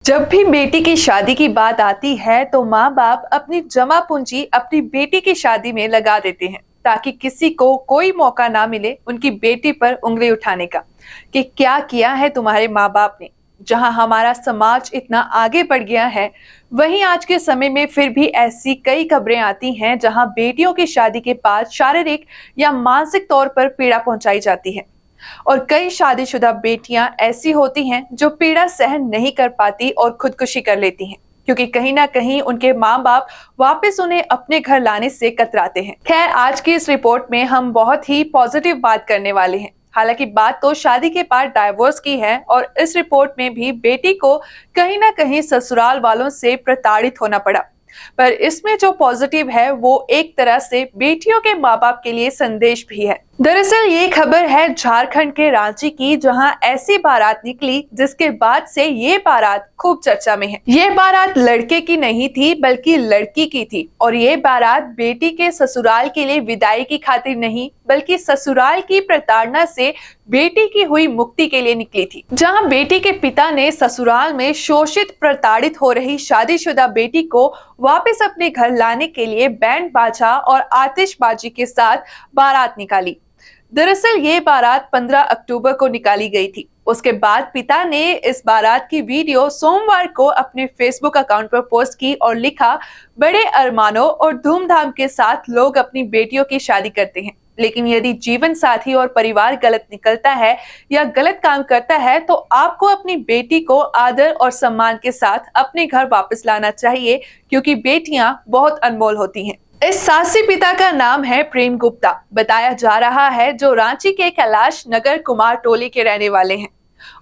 जब भी बेटी की शादी की बात आती है तो माँ बाप अपनी जमा पूंजी अपनी बेटी की शादी में लगा देते हैं ताकि किसी को कोई मौका ना मिले उनकी बेटी पर उंगली उठाने का कि क्या किया है तुम्हारे माँ बाप ने। जहां हमारा समाज इतना आगे बढ़ गया है, वहीं आज के समय में फिर भी ऐसी कई खबरें आती हैं जहां बेटियों की शादी के बाद शारीरिक या मानसिक तौर पर पीड़ा पहुंचाई जाती है। और कई शादीशुदा बेटियां ऐसी होती हैं जो पीड़ा सहन नहीं कर पाती और खुदकुशी कर लेती हैं, क्योंकि कहीं ना कहीं उनके माँ बाप वापस उन्हें अपने घर लाने से कतराते हैं। खैर, आज की इस रिपोर्ट में हम बहुत ही पॉजिटिव बात करने वाले हैं। हालांकि बात तो शादी के बाद डाइवोर्स की है और इस रिपोर्ट में भी बेटी को कहीं ना कहीं ससुराल वालों से प्रताड़ित होना पड़ा। पर इसमें जो पॉजिटिव है वो एक तरह से बेटियों के माँ बाप के लिए संदेश भी है। दरअसल ये खबर है झारखंड के रांची की, जहां ऐसी बारात निकली जिसके बाद से ये बारात खूब चर्चा में है। ये बारात लड़के की नहीं थी बल्कि लड़की की थी और ये बारात बेटी के ससुराल के लिए विदाई की खातिर नहीं बल्कि ससुराल की प्रताड़ना से बेटी की हुई मुक्ति के लिए निकली थी। जहां बेटी के पिता ने ससुराल में शोषित प्रताड़ित हो रही शादीशुदा बेटी को वापस अपने घर लाने के लिए बैंड बाजा और आतिशबाजी के साथ बारात निकाली। दरअसल ये बारात 15 अक्टूबर को निकाली गई थी। उसके बाद पिता ने इस बारात की वीडियो सोमवार को अपने फेसबुक अकाउंट पर पोस्ट की और लिखा, बड़े अरमानों और धूमधाम के साथ लोग अपनी बेटियों की शादी करते हैं, लेकिन यदि जीवन साथी और परिवार गलत निकलता है या गलत काम करता है तो आपको अपनी बेटी को आदर और सम्मान के साथ अपने घर वापस लाना चाहिए, क्योंकि बेटियां बहुत अनमोल होती हैं। इस साहसी पिता का नाम है प्रेम गुप्ता बताया जा रहा है, जो रांची के कैलाश नगर कुमार टोली के रहने वाले हैं।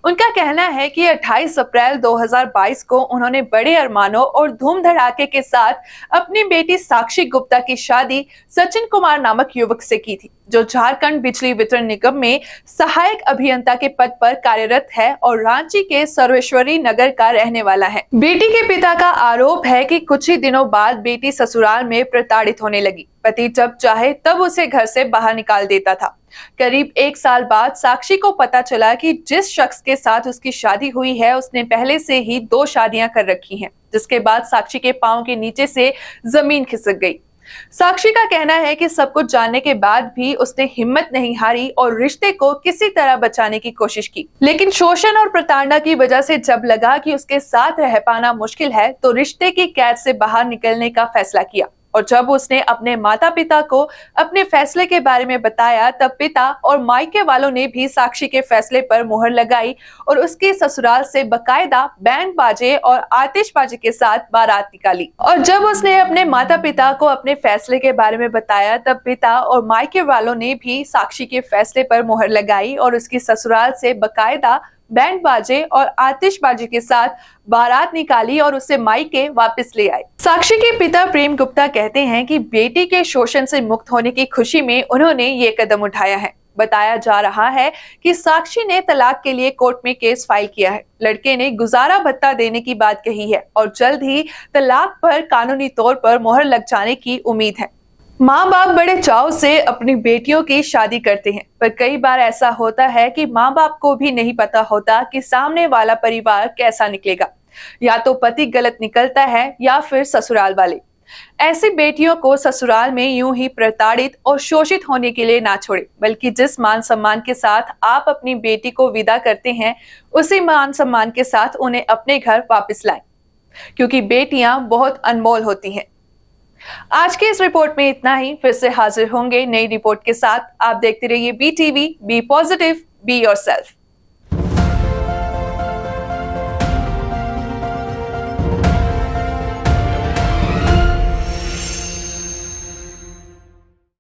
उनका कहना है कि 28 अप्रैल 2022 को उन्होंने बड़े अरमानों और धूम धड़ाके के साथ अपनी बेटी साक्षी गुप्ता की शादी सचिन कुमार नामक युवक से की थी, जो झारखंड बिजली वितरण निगम में सहायक अभियंता के पद पर कार्यरत है और रांची के सर्वेश्वरी नगर का रहने वाला है। बेटी के पिता का आरोप है कि कुछ ही दिनों बाद बेटी ससुराल में प्रताड़ित होने लगी। पति जब चाहे तब उसे घर से बाहर निकाल देता था। करीब 1 साल बाद साक्षी को पता चला कि जिस शख्स के साथ उसकी शादी हुई है उसने पहले से ही 2 शादियां कर रखी हैं, जिसके बाद साक्षी के पांव के नीचे से जमीन खिसक गई। साक्षी का कहना है कि सब कुछ जानने के बाद भी उसने हिम्मत नहीं हारी और रिश्ते को किसी तरह बचाने की कोशिश की, लेकिन शोषण और प्रताड़ना की वजह से जब लगा कि उसके साथ रह पाना मुश्किल है तो रिश्ते की कैद से बाहर निकलने का फैसला किया। और जब उसने अपने माता पिता को अपने फैसले के बारे में बताया तब पिता और मायके वालों ने भी साक्षी के फैसले पर मुहर लगाई और उसके ससुराल से बकायदा बैंड बाजे और आतिशबाजी के साथ बारात निकाली। और जब उसने अपने माता पिता को अपने फैसले के बारे में बताया तब पिता और मायके वालों ने भी साक्षी के फैसले पर मुहर लगाई और उसकी ससुराल से बकायदा बैंड बाजे और आतिशबाजी के साथ बारात निकाली और उसे मायके वापस ले आए। साक्षी के पिता प्रेम गुप्ता कहते हैं कि बेटी के शोषण से मुक्त होने की खुशी में उन्होंने ये कदम उठाया है। बताया जा रहा है कि साक्षी ने तलाक के लिए कोर्ट में केस फाइल किया है। लड़के ने गुजारा भत्ता देने की बात कही है और जल्द ही तलाक पर कानूनी तौर पर मोहर लग जाने की उम्मीद है। माँ बाप बड़े चाव से अपनी बेटियों की शादी करते हैं, पर कई बार ऐसा होता है कि माँ बाप को भी नहीं पता होता कि सामने वाला परिवार कैसा निकलेगा। या तो पति गलत निकलता है या फिर ससुराल वाले। ऐसी बेटियों को ससुराल में यूं ही प्रताड़ित और शोषित होने के लिए ना छोड़े, बल्कि जिस मान सम्मान के साथ आप अपनी बेटी को विदा करते हैं उसी मान सम्मान के साथ उन्हें अपने घर वापस लाएं, क्योंकि बेटियां बहुत अनमोल होती हैं। आज के इस रिपोर्ट में इतना ही। फिर से हाजिर होंगे नई रिपोर्ट के साथ। आप देखते रहिए BTV, be positive, be yourself.